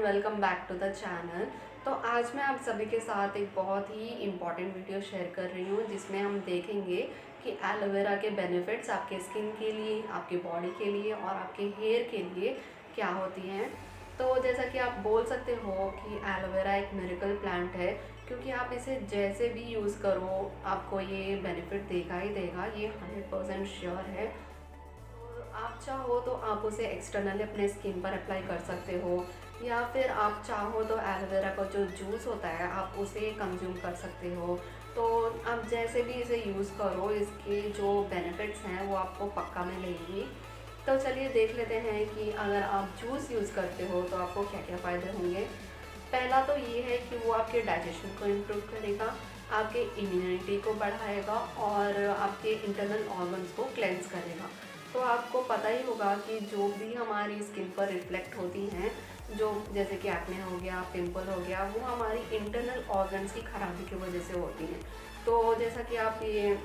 Welcome back to the channel. तो आज मैं आप सभी के साथ एक बहुत ही इम्पॉर्टेंट वीडियो शेयर कर रही हूँ जिसमें हम देखेंगे कि एलोवेरा के बेनिफिट्स आपके स्किन के लिए, आपके बॉडी के लिए और आपके हेयर के लिए क्या होती हैं। तो जैसा कि आप बोल सकते हो कि एलोवेरा एक मिरेकल प्लांट है, क्योंकि आप इसे जैसे भी यूज़ करो आपको ये बेनिफिट देगा ही देगा, ये 100% श्योर है। आप चाहो तो आप उसे एक्सटर्नली अपने स्किन पर अप्लाई कर सकते हो, या फिर आप चाहो तो एलोवेरा का जो जूस होता है आप उसे कंज्यूम कर सकते हो। तो आप जैसे भी इसे यूज़ करो, इसके जो बेनिफिट्स हैं वो आपको पक्का मिलेंगी। तो चलिए देख लेते हैं कि अगर आप जूस यूज़ करते हो तो आपको क्या क्या फ़ायदे होंगे। पहला तो ये है कि वो आपके डाइजेशन को इम्प्रूव करेगा, आपके इम्यूनिटी को बढ़ाएगा और आपके इंटरनल ऑर्गन्स को क्लेंस करेगा। तो आपको पता ही होगा कि जो भी हमारी स्किन पर रिफ्लेक्ट होती हैं, जो जैसे कि एक्ने हो गया, पिंपल हो गया, वो हमारी इंटरनल ऑर्गन्स की खराबी की वजह से होती हैं। तो जैसा कि आप ये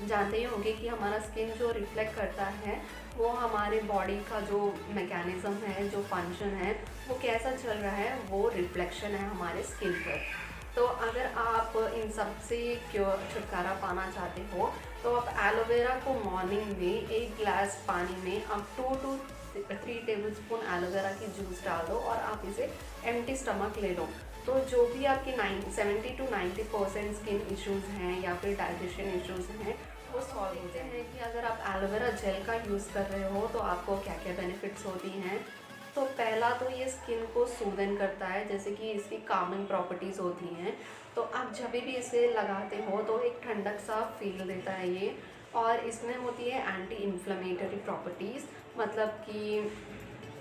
जानते ही होंगे कि हमारा स्किन जो रिफ्लेक्ट करता है वो हमारे बॉडी का जो मैकेनिज़्म है, जो फंक्शन है, वो कैसा चल रहा है, वो रिफ्लेक्शन है हमारे स्किन पर। तो अगर आप इन सब से छुटकारा पाना चाहते हो तो आप एलोवेरा को मॉर्निंग में एक गिलास पानी में आप 2 to 3 टेबलस्पून एलोवेरा की जूस डाल दो और आप इसे एम्प्टी स्टमक ले लो। तो जो भी आपकी 70 to 90% स्किन इश्यूज़ हैं या फिर डाइजेशन इश्यूज़ हैं वो सॉल्व होते हैं। कि अगर आप एलोवेरा जेल का यूज़ कर रहे हो तो आपको क्या क्या बेनिफिट्स होती हैं। तो पहला तो ये स्किन को सूदन करता है, जैसे कि इसकी कामिंग प्रॉपर्टीज़ होती हैं। तो आप जब भी इसे लगाते हो तो एक ठंडक सा फील देता है ये। और इसमें होती है एंटी इन्फ्लेमेटरी प्रॉपर्टीज़, मतलब कि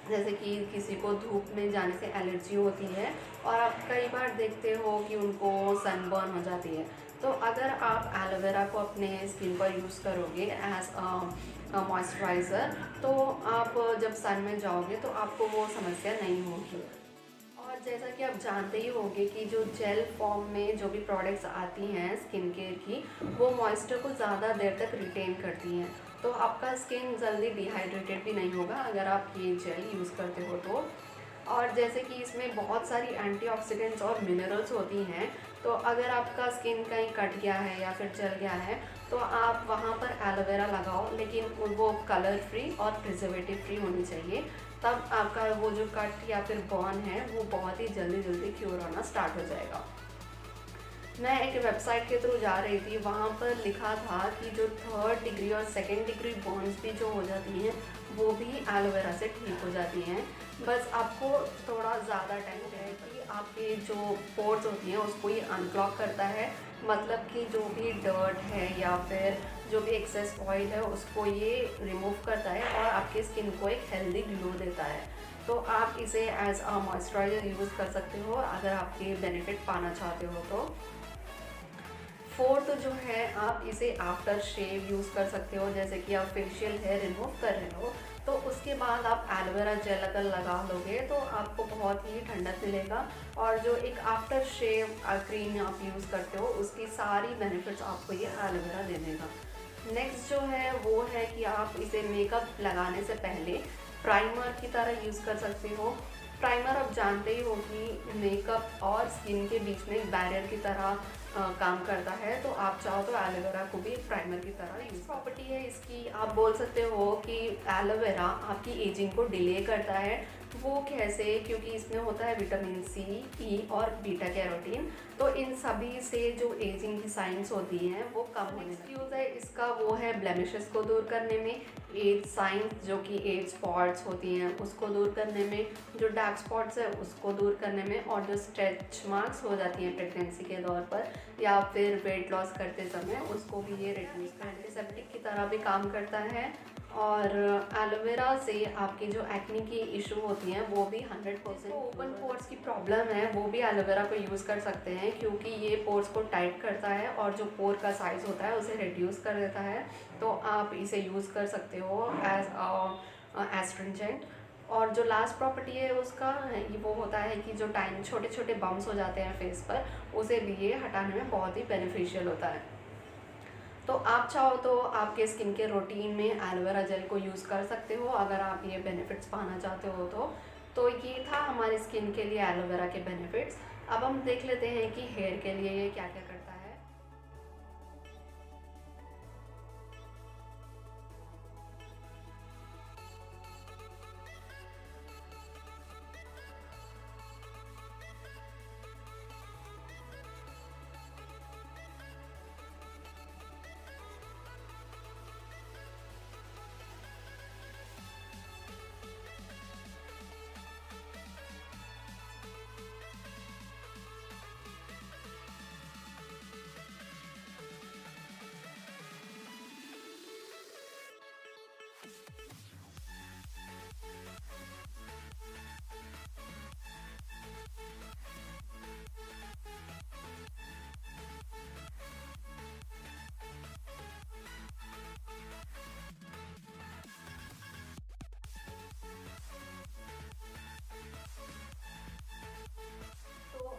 जैसे कि किसी को धूप में जाने से एलर्जी होती है और आप कई बार देखते हो कि उनको सनबर्न हो जाती है। तो अगर आप एलोवेरा को अपने स्किन पर यूज़ करोगे एज अ मॉइस्चराइज़र, तो आप जब सन में जाओगे तो आपको वो समस्या नहीं होगी। और जैसा कि आप जानते ही होंगे कि जो जेल फॉर्म में जो भी प्रोडक्ट्स आती हैं स्किन केयर की, वो मॉइस्चर को ज़्यादा देर तक रिटेन करती हैं। तो आपका स्किन जल्दी डिहाइड्रेटेड भी नहीं होगा अगर आप ये जेल यूज़ करते हो तो। और जैसे कि इसमें बहुत सारी एंटीऑक्सीडेंट्स और मिनरल्स होती हैं, तो अगर आपका स्किन कहीं कट गया है या फिर जल गया है तो आप वहाँ पर एलोवेरा लगाओ, लेकिन वो कलर फ्री और प्रिजर्वेटिव फ्री होनी चाहिए। तब आपका वो जो कट या फिर बर्न है वो बहुत ही जल्दी जल्दी क्योर होना स्टार्ट हो जाएगा। मैं एक वेबसाइट के थ्रू जा रही थी, वहाँ पर लिखा था कि जो 3rd डिग्री और 2nd डिग्री बर्न्स भी जो हो जाती हैं वो भी एलोवेरा से ठीक हो जाती हैं। बस आपको थोड़ा ज़्यादा टाइम है कि आपके जो पोर्स होती हैं उसको ये अनब्लॉक करता है, मतलब कि जो भी डर्ट है या फिर जो भी एक्सेस ऑयल है उसको ये रिमूव करता है और आपके स्किन को एक हेल्दी ग्लो देता है। तो आप इसे एज अ मॉइस्चराइज़र यूज़ कर सकते हो अगर आपके बेनिफिट पाना चाहते हो तो। फोर्थ जो है, आप इसे आफ्टर शेव यूज़ कर सकते हो। जैसे कि आप फेशियल हेयर रिमूव कर रहे हो तो उसके बाद आप एलोवेरा जेल अगर लगा लोगे तो आपको बहुत ही ठंडक मिलेगा, और जो एक आफ्टर शेव क्रीम आप यूज़ करते हो उसकी सारी बेनिफिट्स आपको ये एलोवेरा दे देगा। नेक्स्ट जो है वो है कि आप इसे मेकअप लगाने से पहले प्राइमर की तरह यूज़ कर सकते हो। प्राइमर आप जानते ही हो कि मेकअप और स्किन के बीच में एक बैरियर की तरह काम करता है, तो आप चाहो तो एलोवेरा को भी एक प्राइमर की तरह यूज़। प्रॉपर्टी है इसकी, आप बोल सकते हो कि एलोवेरा आपकी एजिंग को डिले करता है। वो कैसे? क्योंकि इसमें होता है विटामिन सी, ई और बीटा कैरोटीन। तो इन सभी से जो एजिंग की साइंस होती हैं वो कम होने लगती है। यूज़ है इसका वो है ब्लेमिशेस को दूर करने में, एज साइंस जो कि एज स्पॉट्स होती हैं उसको दूर करने में, जो डार्क स्पॉट्स है उसको दूर करने में, और जो स्ट्रेच मार्क्स हो जाती हैं प्रेगनेंसी के दौर पर या फिर वेट लॉस करते समय उसको भी ये रिड्यूस करता है। एंटीसेप्टिक की तरह भी काम करता है। और एलोवेरा से आपकी जो एक्ने की इशू होती हैं वो भी 100%। ओपन पोर्स की प्रॉब्लम है वो भी एलोवेरा को यूज़ कर सकते हैं, क्योंकि ये पोर्स को टाइट करता है और जो पोर का साइज़ होता है उसे रिड्यूस कर देता है। तो आप इसे यूज़ कर सकते हो एज एस्ट्रिंजेंट। और जो लास्ट प्रॉपर्टी है उसका वो होता है कि जो टाइम छोटे छोटे बम्स हो जाते हैं फेस पर, उसे भी ये हटाने में बहुत ही बेनिफिशियल होता है। तो आप चाहो तो आपके स्किन के रूटीन में एलोवेरा जेल को यूज़ कर सकते हो अगर आप ये बेनिफिट्स पाना चाहते हो तो। तो ये था हमारे स्किन के लिए एलोवेरा के बेनिफिट्स। अब हम देख लेते हैं कि हेयर के लिए ये क्या क्या करता है।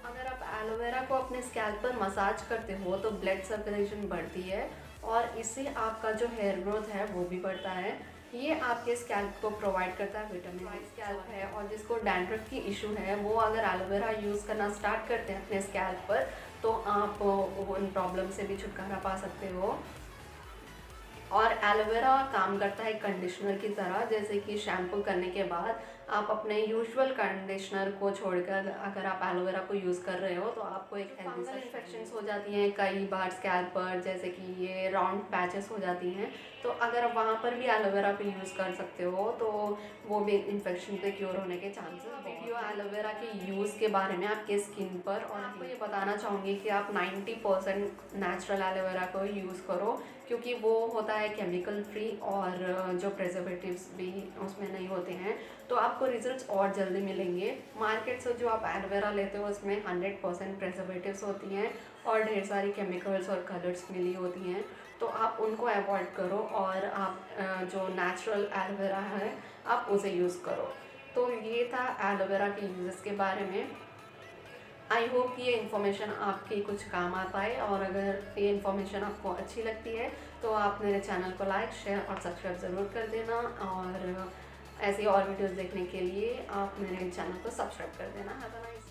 अगर आप एलोवेरा को अपने स्कैल्प पर मसाज करते हो तो ब्लड सर्कुलेशन बढ़ती है और इससे आपका जो हेयर ग्रोथ है वो भी बढ़ता है। ये आपके स्कैल्प को प्रोवाइड करता है विटामिन। स्कैल्प है और जिसको डैंड्रफ की इशू है वो अगर एलोवेरा यूज़ करना स्टार्ट करते हैं अपने स्कैल्प पर तो आप उन प्रॉब्लम से भी छुटकारा पा सकते हो। और एलोवेरा काम करता है कंडीशनर की तरह, जैसे कि शैम्पू करने के बाद आप अपने यूजुअल कंडीशनर को छोड़कर अगर आप एलोवेरा को यूज़ कर रहे हो तो आपको एक फंगल इन्फेक्शंस हो जाती हैं कई बार स्कैल्प पर, जैसे कि ये राउंड पैचेस हो जाती हैं। तो अगर आप वहाँ पर भी एलोवेरा को यूज़ कर सकते हो तो वो भी इन्फेक्शन के क्योर होने के चांसेस। वीडियो एलोवेरा के यूज़ के बारे में आपके स्किन पर, और आपको ये बताना चाहूँगी कि आप 90% नेचुरल एलोवेरा को यूज़ करो, क्योंकि वो होता है केमिकल फ्री और जो प्रिजर्वेटिव्स भी उसमें नहीं होते हैं, तो आपको रिजल्ट्स और जल्दी मिलेंगे। मार्केट से जो आप एलोवेरा लेते हो उसमें 100% प्रिजर्वेटिव्स होती हैं और ढेर सारी केमिकल्स और कलर्स मिली होती हैं, तो आप उनको अवॉइड करो और आप जो नेचुरल एलोवेरा है आप उसे यूज़ करो। तो ये था एलोवेरा के यूज़ेस के बारे में। आई होप कि ये इन्फॉर्मेशन आपके कुछ काम आ पाए, और अगर ये इन्फॉर्मेशन आपको अच्छी लगती है तो आप मेरे चैनल को लाइक, शेयर और सब्सक्राइब ज़रूर कर देना, और ऐसी और वीडियोस देखने के लिए आप मेरे चैनल को सब्सक्राइब कर देना। Have a nice